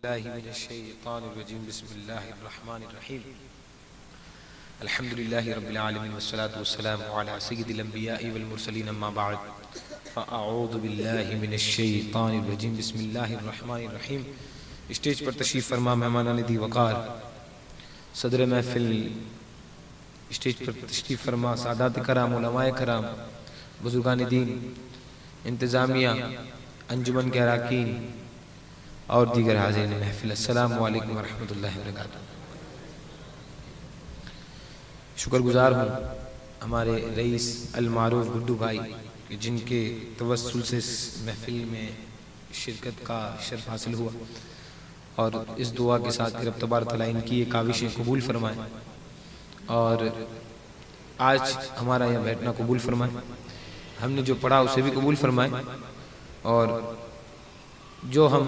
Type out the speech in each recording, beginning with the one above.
الله من الشيطان الرجيم بسم الله الرحمن الرحيم الحمد لله رب العالمين والصلاة والسلام على سيد الأنبياء والمرسلين أما بعد فأعوذ بالله من الشيطان الرجيم بسم الله الرحمن الرحيم اسٹیج پر تشریف فرما مہمانان دی وقار صدر محفل اسٹیج پر تشریف فرما سادات کرام علماء کرام بزرگان دین انتظامیہ انجمن کے اراکین اور دیگر حاضرین محفل السلام علیکم ورحمۃ اللہ وبرکاتہ۔ شکر گزار ہوں ہمارے رئیس المعروف گڈو بھائی جن کے توسل سے اس محفل میں شرکت کا شرف حاصل ہوا اور اس دعا کے ساتھ کہ رب تبارک تعالیٰ ان کی یہ کاوشیں قبول فرمائیں اور آج ہمارا یہاں بیٹھنا قبول فرمائیں، ہم نے جو پڑھا اسے بھی قبول فرمائیں اور جو ہم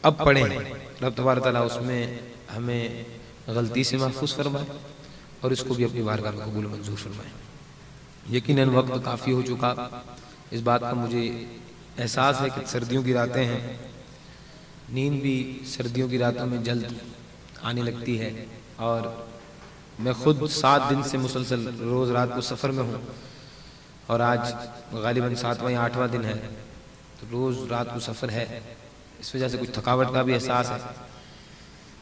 اب پڑھیں رب تبارک تعالیٰ اس میں ہمیں غلطی سے محفوظ فرمائے اور اس کو بھی اپنی بارگاہ میں قبول منظور فرمائے۔ یقیناً وقت کافی ہو چکا، اس بات کا مجھے احساس ہے کہ سردیوں کی راتیں ہیں، نیند بھی سردیوں کی راتوں میں جلد آنے لگتی ہے اور میں خود 7 دن سے مسلسل روز رات کو سفر میں ہوں اور آج غالباً 7واں یا 8واں دن ہے تو روز رات کو سفر ہے، اس وجہ سے کچھ تھکاوٹ کا بھی احساس ہے،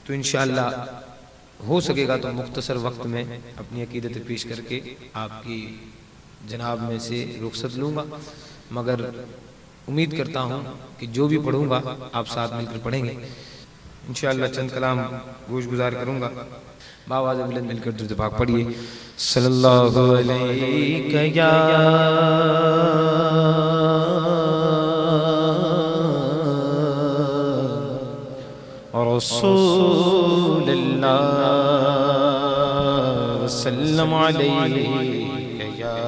تو انشاءاللہ ہو سکے گا تو مختصر وقت میں اپنی عقیدت پیش کر کے آپ کی جناب میں سے رخصت لوں گا، مگر امید کرتا ہوں کہ جو بھی پڑھوں گا آپ ساتھ مل کر پڑھیں گے انشاءاللہ۔ چند کلام گوش گزار کروں گا، باواز بلند مل کر درود پاک پڑھیے۔ صلی اللہ علیہ یا رسول اللہ وسلم علیہ یا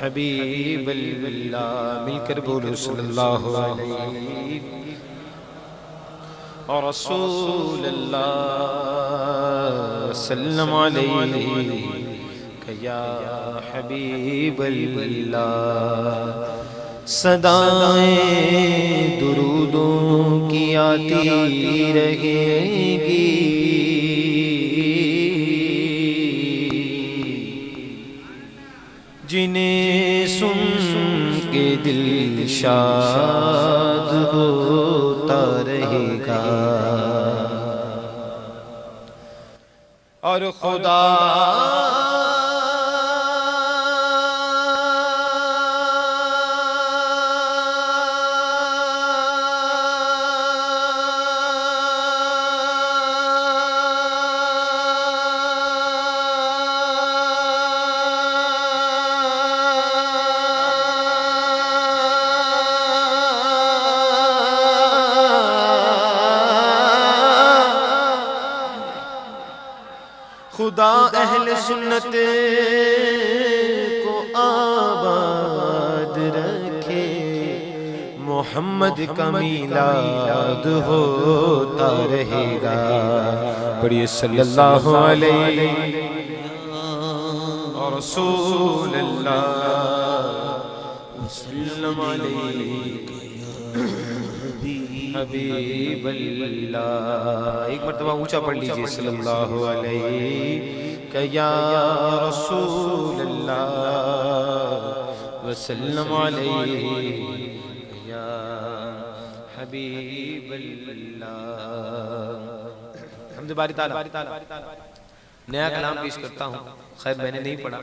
حبیب اللہ، مل کر بولو صلی اللہ علیہ رسول اللہ وسلم علیہ یا حبیب اللہ۔ صدائیں درودوں کی آتی رہیں گی، جنہیں سن کے دل شاد ہوتا رہے گا اور خدا خدا اہل سنت کو آباد رکھے، محمد کا میلاد ہوتا رہے گا، پڑھیے صلی اللہ علیہ رسول اللہ وسلم علیہ حبیب اللہ۔ ایک مرتبہ اونچا پڑھ لیجئے صلی اللہ علیہ یا رسول اللہ وسلم علیہ یا حبیب اللہ۔ حمد باری تعالیٰ۔ نیا کلام پیش کرتا ہوں، خیر میں نے نہیں پڑھا،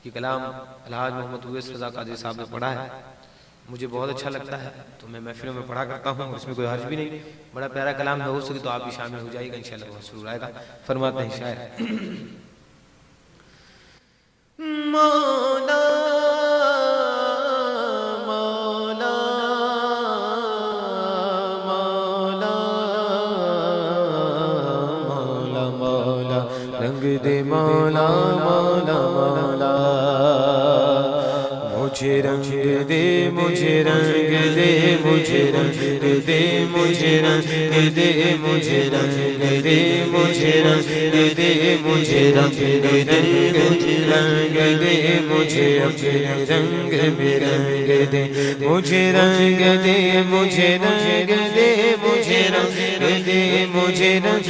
یہ کلام الحاج محمد اویس رضا قادری صاحب نے پڑھا ہے، مجھے بہت اچھا لگتا ہے تو میں محفلوں میں پڑھا کرتا ہوں، اس میں کوئی حرج بھی نہیں، بڑا پیارا کلام ہے، ہو سکے تو آپ بھی شامل ہو جائے گا انشاءاللہ، بہت سرور آئے گا۔ فرماتے ہیں شاعر مولا مولا مولا مولا مولا رنگ دے مولا مولا مولا، مجھے رنگ دے مجھے رنگ دے مجھے رنگ دے مجھے رنگ دے مجھے رنگ دے مجھے رنگ دے مجھے رنگ دے مجھے اپنے رنگ میں رنگ دے مجھے رنگ دے مجھے رنگ دے مجھے رنگ دے مجھے رنگ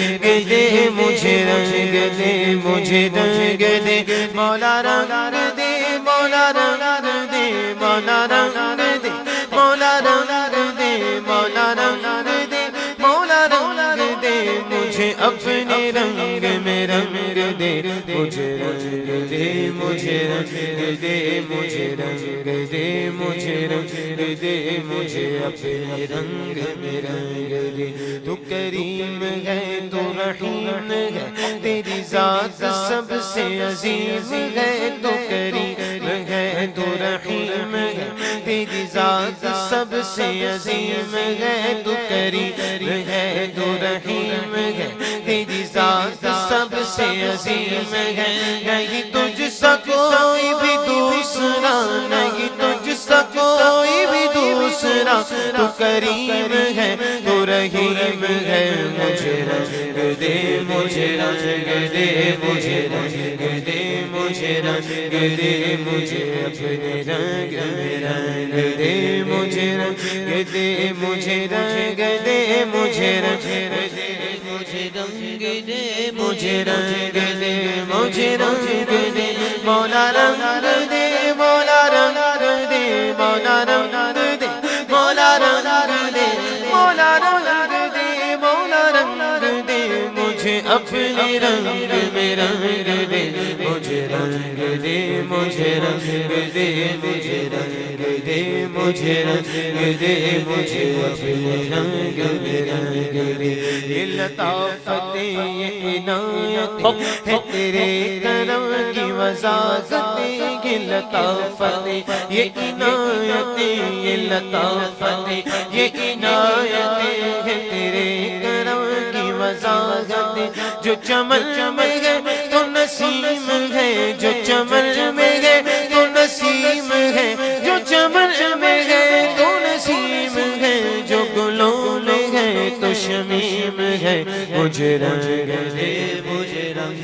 دے مجھے رنگ دے مجھے رنگ دے مولا رنگ دے مولا رنگ دے مولا رنگ دے مولا رنگ دے مولا رنگ دے مولا رنگ دے مجھے اپنے رنگ میں رنگ دے مجھے رنگ دے مجھے رنگ دے مجھے رنگ دے مجھے رنگ دے مجھے اپنے رنگ میں رنگ دے تو کریم ہے تو رحیم ہے تیری ذات سب سے عظیم ہے تو کریم ہے تو رحیم ہے تیری ذات سب سے عظیم ہے تو کریم ہے تو رحیم ہے تیری ذات سب سے عظیم ہے نہیں تجھ سا کوئی بھی دوسرا نہیں تجھ سا کوئی بھی دوسرا تو کریم ہے تو رحیم ہے مجھے رنگ دے مجھے رنگ دے مجھے رنگ دے مجھے رنگ دے مجھے اپنے رنگ میں رنگ دے مجھے رنگ دے مجھے رنگ دے مجھے رنگ دے مجھے رنگ دے مجھے رنگ دے مجھے رنگ دے مولا رنگ دے مولا رنگ دے مولا رنگ دے مولا رنگ دے مولا رنگ دے مولا رنگ دے مجھے اپنے رنگ میں رنگ دے مجھے رنگ دے مجھے رنگ دے مجھے رنگ دے مجھے رنگ دے مجھے اپنے رنگ میں رنگ دے یہ لطافت یہ عنایت ہے تیرے کرم کی وضاحت یہ لطافت یہ عنایت یہ لطافت یہ عنایت ہے تیرے کرم کی وضاحت جو چمن میں ہے تو نسیم ہے جو چمن میں ہے تو نسیم ہے جو چمن میں ہے تو نسیم ہے جو گلوں میں ہے تو شمیم ہے مجھے رنگ دے مجھے رنگ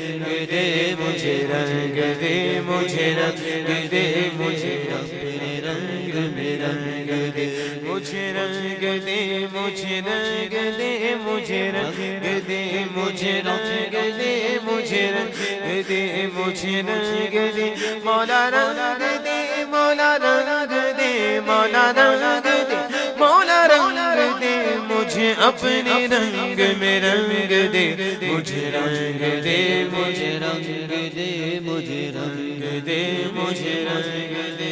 دے مجھے رنگ دے مجھے رنگ دے مجھے اپنے رنگ میں رنگ دے مجھے رنگ دے مجھے رنگ دے مجھے رنگ دے مجھے رنگ دے مجھے رنگ دے مجھے رنگ دے مولا رنگ دے مولا رنگ دے مولا رنگ دے مولا رنگ دے مجھے اپنے رنگ میں رنگ دے مجھے رنگ دے مجھے رنگ دے مجھے رنگ دے مجھے رنگ دے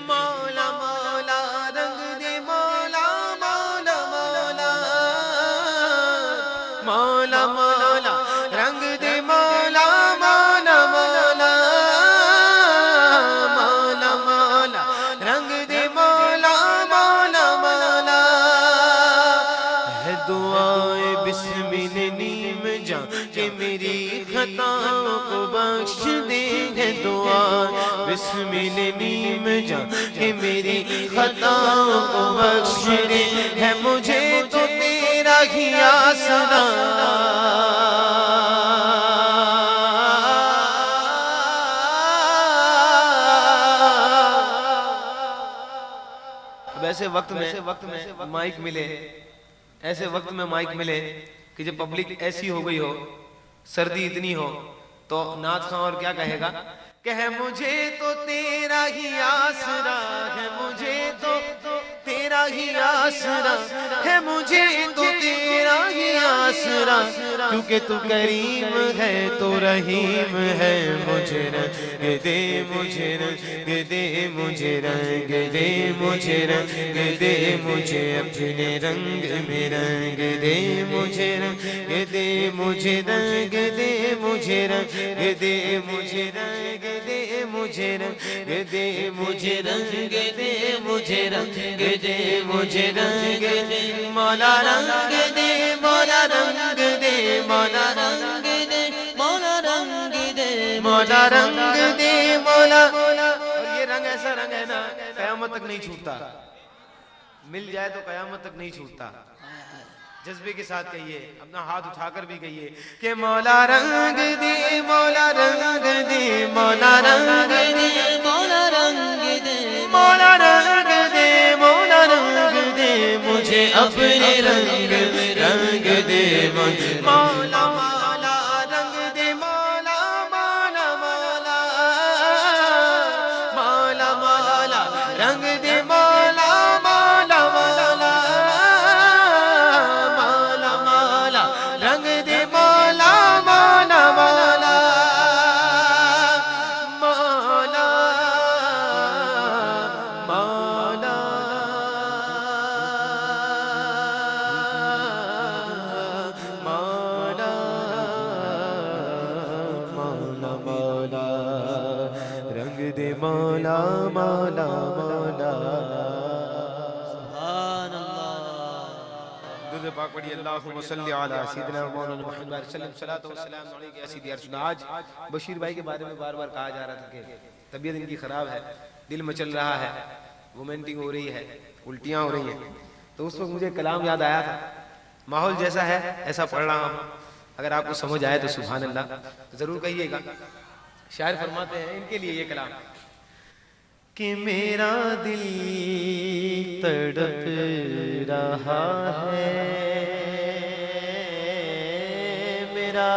مولا مولا رنگ دے مولا مولا مولا مولا مولا رنگ دے مولا مولا مولا مولا مولا رنگ دے مولا مولا مولا ہے دعائے بسمل نیم جان کہ میری خطاؤں کو بخش دے ہے دعا بسمل نیم جان کہ میری خطاؤں کو بخش دے ہے مجھے تو تیرا ہی آسرا ایسے وقت میں مائک ملے ایسے وقت میں مائک ملے کہ جب پبلک ایسی ہو گئی ہو سردی اتنی ہو تو نعت خواں اور کیا کہے گا کہ ہے مجھے تو تیرا ہی آسرا ہے مجھے تو تیرا ہی آسرا ہے مجھے تو تیرا ہی آسرا کیونکہ تو کریم ہے تو رحیم ہے مجھے رنگ دے مجھے رنگ دے مجھے رنگ دے مجھے رنگ دے مجھے اپنے رنگ میں رنگ دے مجھے رنگ دے مجھے رنگ دے مجھے رنگ دے مجھے رنگ دے مجھے رنگ دے مجھے رنگ دے مجھے رنگ دے مجھے رنگ دے مولا رنگ دے مولا رنگ دے مولا رنگ دے مولا رنگ دے مولا رنگ دے مولا اور یہ رنگ ایسا رنگ ہے نا قیامت تک نہیں چھوٹتا مل جائے تو قیامت تک نہیں چھوٹتا جذبے کے ساتھ کہیے اپنا ہاتھ اٹھا کر بھی کہیے کہ مولا رنگ دے مولا رنگ دے مولا رنگ دے مولا رنگ دے مولا رنگ دے مولا رنگ دے مجھے اپنے رنگ مولا مولا مولا. سبحان اللہ. درود پاک پڑھیے. اللہم صلی علی سیدنا مولانا محمد وسلم. صلاۃ و سلام علیک یا سیدی ارشد. آج بشیر بھائی کے بارے میں بار بار کہا جا رہا تھا کہ طبیعت ان کی خراب ہے, دل مچل رہا ہے, وومنٹنگ ہو رہی ہے, الٹیاں ہو رہی ہیں. تو اس وقت مجھے کلام یاد آیا تھا. ماحول جیسا ہے ایسا پڑھ رہا ہوں, اگر آپ کو سمجھ آئے تو سبحان اللہ ضرور کہیے گا. شاعر فرماتے ہیں ان کے لیے یہ کلام کہ میرا دل تڑپ رہا ہے, میرا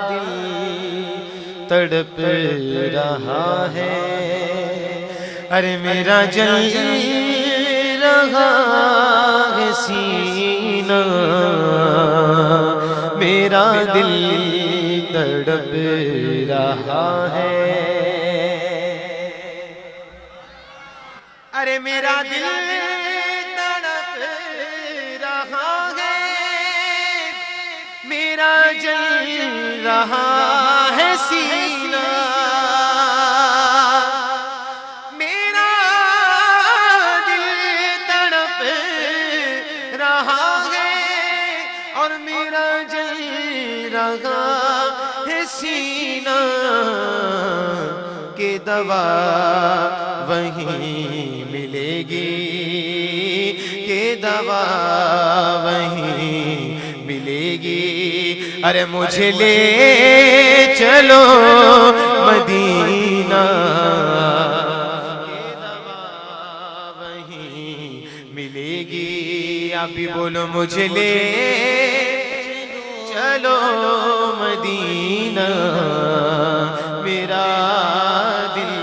دل تڑپ رہا ہے, ارے میرا جل رہا ہے سینہ, میرا دل تڑپ رہا ہے, ارے میرا دل تڑپ رہا ہے, میرا جل رہا ہے سینہ, میرا دل تڑپ رہا ہے اور میرا جل رہا ہے سینہ, کہ دوا وہیں ملے گی, کہ دوا وہیں ملے گی, ارے مجھے لے چلو مدینہ, کہ دوا وہیں ملے گی. آپ بھی بولو مجھے لے چلو مدینہ, میرا دل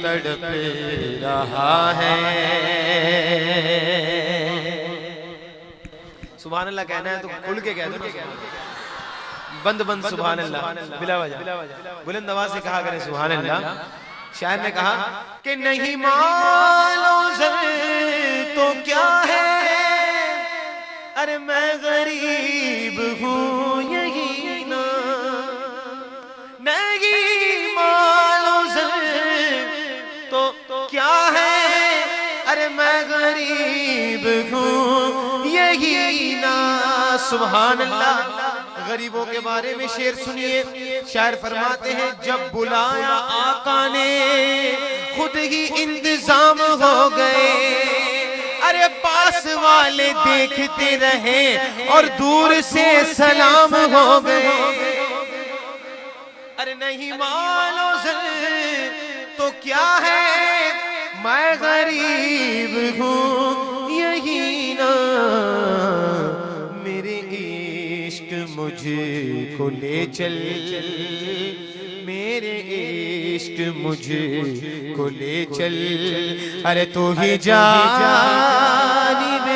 تڑپ رہا ہے. سبحان اللہ کہنا ہے تو کھل کے کہہ دو, بند بند سبحان اللہ بلا وجہ, بلند آواز سے کہا کریں سبحان اللہ. شاعر نے کہا کہ نہیں مال و زر تو کیا ہے, ارے میں غریب ہوں یہی نا, نہیں مال و زر تو کیا ہے, ارے میں غریب ہوں یہی نا. سبحان اللہ. غریبوں کے بارے میں شعر سنیے. شاعر فرماتے ہیں جب بلایا آقا نے خود ہی انتظام ہو گئے, ارے پاس والے دیکھتے رہے اور دور سے سلام ہو گئے, ارے نہیں مال و زر تو کیا ہے, میں غریب ہوں یہی نا, میرے عشق مجھ کو لے چل, میرے عشق مجھ کو لے چل, ارے تو ہی جانب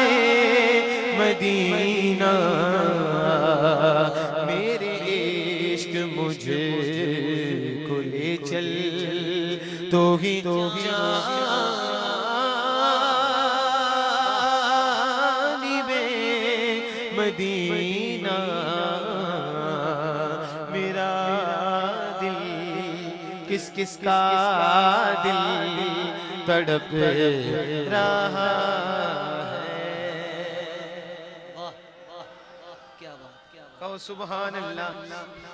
مدینہ, میرے عشق مجھ کو لے چل, تو ہی جانب مدینہ, میرا دل کس کس کا دل تڑپ رہا ہے. کہو سبحان اللہ,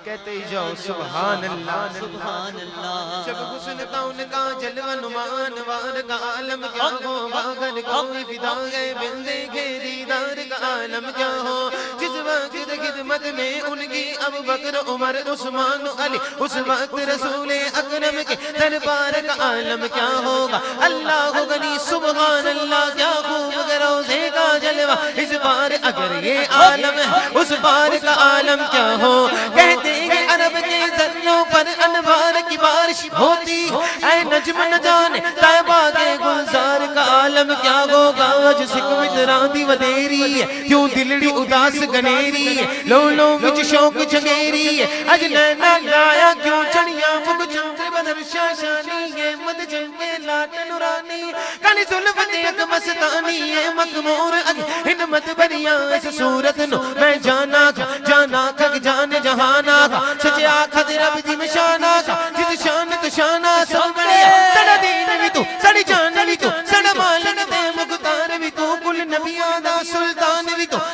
کہتے ہی جاؤ سبحان اللہ. سبحان اللہ. جب حسن کا ان کا جلوہ نمان وار کا عالم کیا ہو, باغن کوئی فدا گئے بن دیکھے دیدار کا عالم کیا ہو, جس وقت خدمت میں ان کی ابو بکر عمر عثمان علی, اس وقت رسول اکرم کے دربار کا عالم کیا ہوگا. اللہ غنی سبحان اللہ, کیا خوب روزے کا جلوہ اس بار, اگر یہ عالم ہے اس بار کا عالم کیا ہو. کہتے ہیں عرب کے ذروں پر انوار کی بارش ہوتی, اے نجم نہ جانے طیبہ کے گلزار کا عالم کیا ہوگا. آج سکمت راندی ودیری ہے, کیوں دلڑی اداس گنیری ہے, لو لو وچ شوق جگیری ہے, اج نینا لایا کیوں چڑیاں مگ چمتر بدر شاشانی ہے, مد جنگے لاٹ نورانی, کالی ظلفت یک مستانی ہے, مکمور اگ ہنمت بریاں اس صورت نو میں جانا کھا جان جہانا کھا, سچے آکھا دے رب دی مشانا کھا, جس شان تو شانہ سب بڑے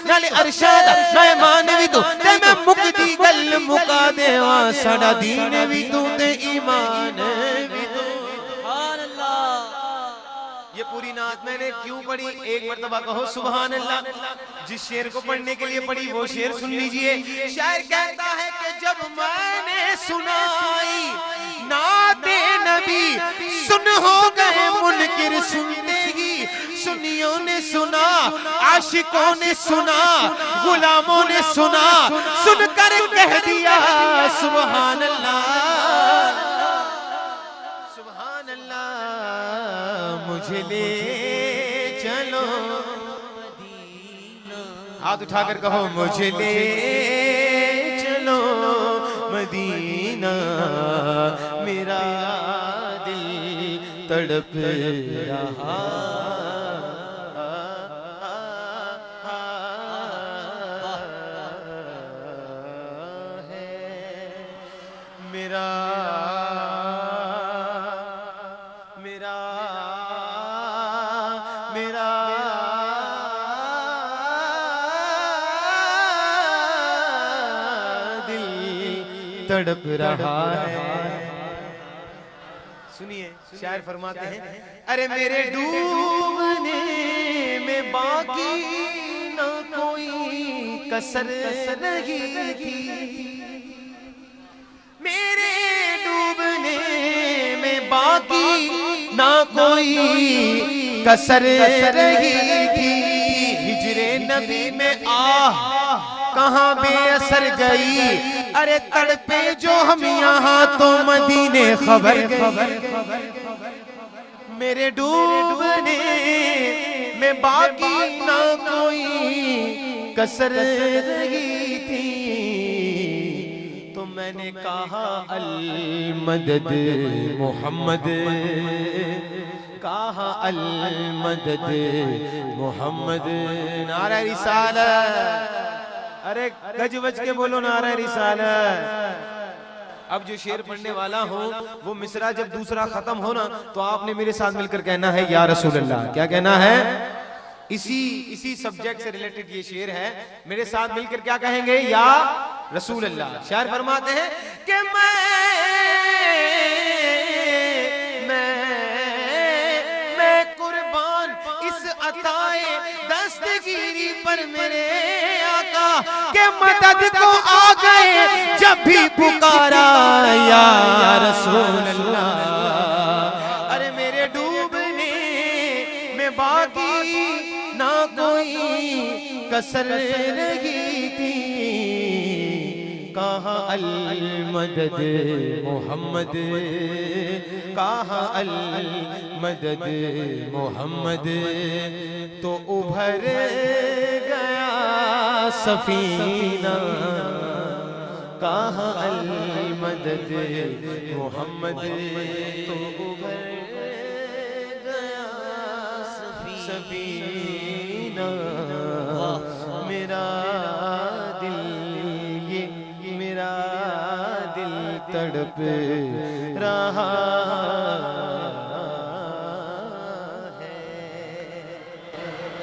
نال ارشاد مہمان بھی تو تے میں مکدی گل مکا دیواں ساڈا دین بھی تو تے ایمان بھی تو سبحان اللہ یہ پوری نعت میں نے کیوں پڑھی ایک مرتبہ کہو سبحان اللہ جس شعر کو پڑھنے کے لیے پڑھی وہ شعر سن لیجئے شاعر کہتا ہے کہ جب میں نے سنائی نعت نبی سن ہو گئے منکر سنتے ہی سنیوں نے سنا عاشقوں نے سنا غلاموں نے سنا سن کر کہہ دیا سبحان اللہ سبحان اللہ مجھے لے چلو ہاتھ اٹھا کر کہو مجھے لے چلو مدینہ میرا دل تڑپ رہا ہے میرا میرا میرا دل تڑپ رہا ہے سنیے شاعر فرماتے ہیں ارے میرے ڈوبنے میں باقی نہ کوئی کسر رہی تھی میرے ڈوبنے میں باقی نہ کوئی کسر رہی تھی ہجر نبی میں کہاں بے اثر گئی ارے تڑپے جو ہم یہاں تو مدینے خبر گئی میرے ڈوبنے میں باقی نہ کوئی کسر رہی تھی تو میں نے کہا المدد محمد کہا المدد محمد نعرہ رسالت ارے گج بج کے بولو نعرہ رسالت اب جو شعر پڑھنے والا ہوں وہ مصرع جب دوسرا ختم ہونا تو آپ نے میرے ساتھ مل کر کہنا ہے یا رسول اللہ کیا کہنا ہے اسی سبجیکٹ سے ریلیٹڈ یہ شعر ہے میرے ساتھ مل کر کیا کہیں گے یا رسول اللہ شاعر فرماتے ہیں کہ میں قربان اس عطائے دستگیری پر میرے آقا کہ مدد کو آ گئے جب بھی پکارا یا رسول اللہ ارے میرے ڈوبنے میں باقی نہ کوئی کسر رہی تھی کہا المدد محمد کہا المدد محمد تو ابھر گیا سفینہ کہا المدد محمد تو ابھر گیا سفینہ میرا دل یہ میرا دل تڑپ رہا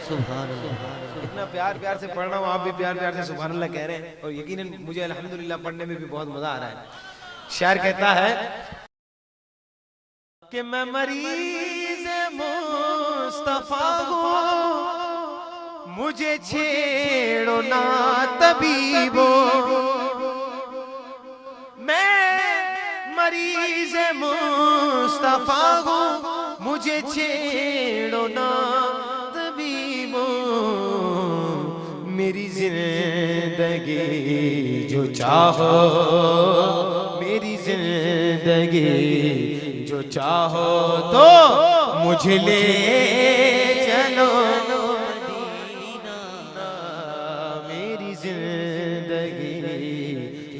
سبحان اللہ اتنا پیار سے پڑھ رہا ہوں آپ بھی پیار سے سبحان اللہ کہہ رہے ہیں اور یقیناً مجھے الحمدللہ پڑھنے میں بھی بہت مزہ آ رہا ہے شاعر کہتا ہے کہ میں مریض مصطفیٰ ہوں مجھے چھیڑو نہ طبیبو میں مریض مصطفیٰ ہوں مجھے چھیڑو نہ طبیبو میری زندگی جو چاہو میری زندگی جو چاہو تو مجھے لے چلو میری زندگی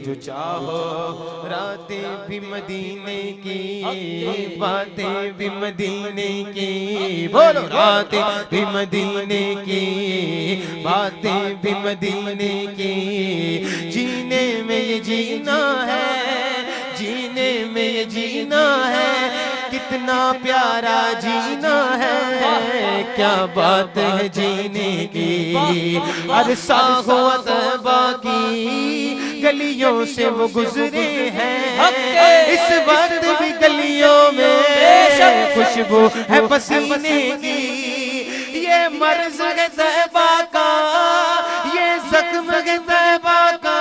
جو چاہو راتیں بھی مدینے کی باتیں بھی مدینے کی بولو راتیں بھی مدینے کی باتیں بھی مدینے کی جینے میں یہ جینا ہے جینے میں یہ جینا ہے کتنا پیارا جینا ہے، کیا بات ہے جینے کی، عرصہ ہوا طیبہ کی گلیوں سے وہ گزرے ہیں، اس وقت بھی گلیوں میں خوشبو ہے پسینے کی، یہ مرض ہے طیبہ کا، یہ زخم ہے طیبہ کا،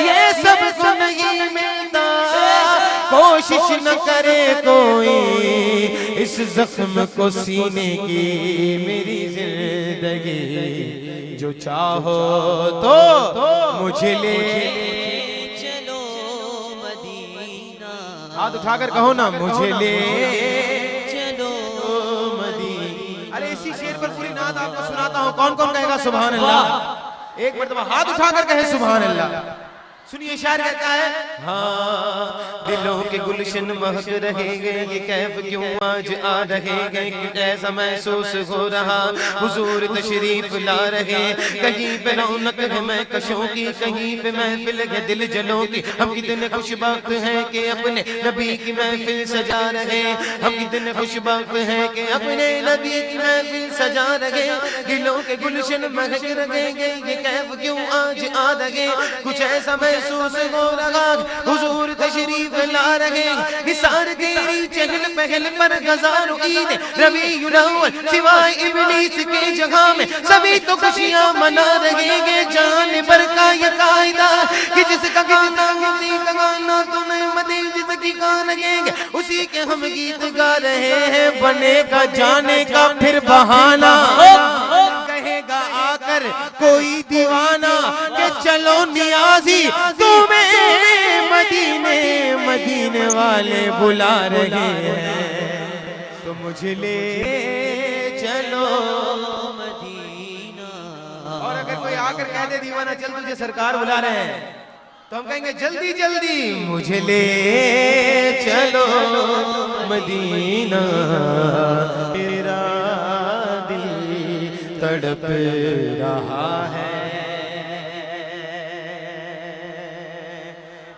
یہ سب کو نہیں ملتا، کوشش نہ کرے کوئی اس زخم کو سینے کی، میری زندگی جو چاہو تو مجھے لے چلو مدینہ، ہاتھ اٹھا کر کہو نا، مجھے لے چلو مدینہ۔ ارے اسی شعر پر پوری نعت آپ کو سناتا ہوں، کون کون کہے گا سبحان اللہ؟ ایک مرتبہ ہاتھ اٹھا کر کہے سبحان اللہ۔ سنیے شاعر کہتا ہے، ہاں دلوں کے گلشن مہک رہے گے، یہ کیف کیوں آج آ رہے گے، ایسا محسوس ہو رہا حضور تشریف لا رہے، کہیں پہ رونق ہے میں کشوں کی، کہیں پہ محفل ہے دل جلوں کی، ہم کتنے خوش بخت ہیں کہ اپنے نبی کی محفل سجا رہے، ہم کتنے خوش بخت ہیں کہ اپنے نبی کی محفل سجا رہے، دلوں کے گلشن مہک رہے گے، یہ کیف کیوں آج آ رہے، کچھ ایسا محسوس ہو رہا حضور تشریف لا رہے، نثار تیری چہل پہل پر ہزاروں عید ربیع الاول، سوائے ابلیس کے جگہ میں سبھی تو خوشیاں منا رہے گے، جان پر کا یہ قاعدہ کہ جس کا گانا اسی کا گانا تو نعمتیں جس کی گا رہے گے اسی کے ہم گیت گا رہے ہیں، بنے گا جانے کا پھر بہانہ، کہے گا آ کر کوئی دیوانہ کہ چلو نیازی تمہیں مدینے، مدینے والے بلا رہے ہیں، تو مجھے لے چلو مدینہ۔ اور اگر کوئی آ کر کہہ دے دیوانہ چل تجھے سرکار بلا رہے ہیں تو ہم کہیں گے جلدی جلدی مجھے لے چلو مدینہ، میرا دل تڑپ رہا ہے،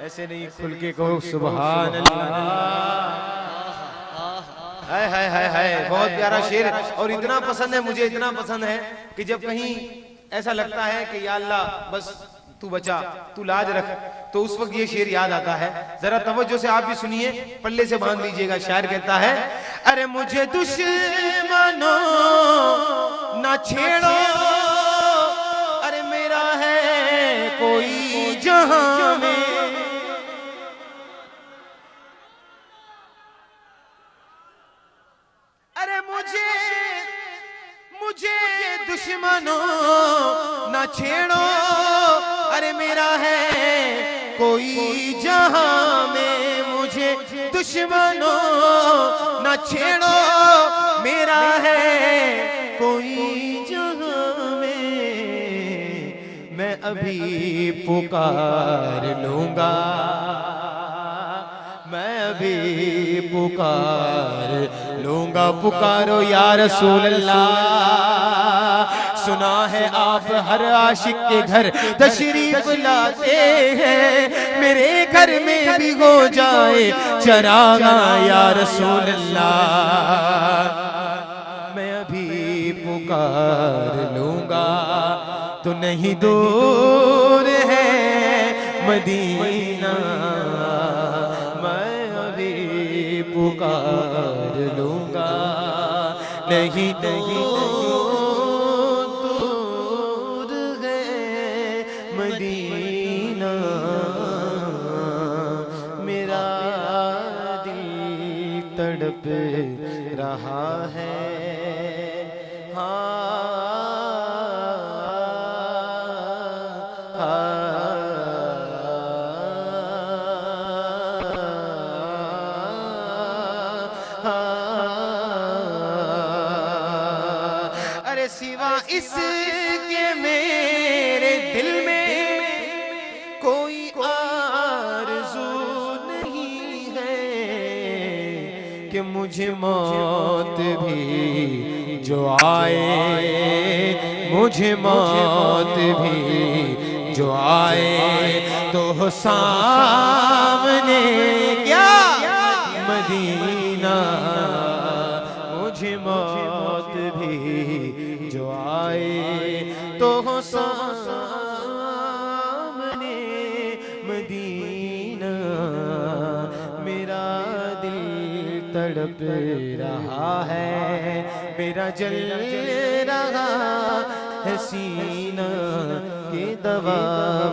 ایسے نہیں کھل کے کہو سبحان اللہ۔ ہائے ہائے ہائے ہائے، بہت پیارا شعر، اور اتنا پسند ہے مجھے، اتنا پسند ہے کہ جب کہیں ایسا لگتا ہے کہ یا اللہ بس تو بچا، تو لاج رکھ، تو اس وقت یہ شعر یاد آتا ہے، ذرا توجہ سے آپ بھی سنیے، پلے سے باندھ لیجئے گا۔ شاعر کہتا ہے، ارے مجھے دشمنوں نہ چھیڑو، ارے میرا ہے کوئی جہاں میں، ارے مجھے دشمنوں نہ چھیڑو، ارے میرا ہے کوئی جہاں میں، مجھے دشمنوں نہ چھیڑو، میرا ہے کوئی جہاں میں ابھی پکار لوں گا، میں ابھی پکار لوں گا، پکارو یا رسول اللہ۔ سنا ہے آپ ہر عاشق کے گھر تشریف لاتے ہیں، میرے گھر میں بھی ہو جائے چراغاں یا رسول اللہ، میں ابھی پکار لوں گا، تو نہیں دور ہے مدینہ، میں ابھی پکار لوں گا، نہیں دور ہے مدینہ، میرا دل تڑپ رہا ہے، ارے سوا اس کے میرے دل میں کوئی آرزو نہیں ہے کہ مجھے موت بھی جو آئے، مجھے موت بھی جو آئے تو سامنے کیا مدینہ سامنے مدینہ، میرا دل تڑپ رہا ہے، میرا جل رہا ہے سینہ، کہ دوا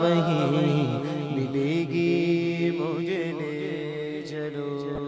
وہیں ملے گی، مجھے لے چلو۔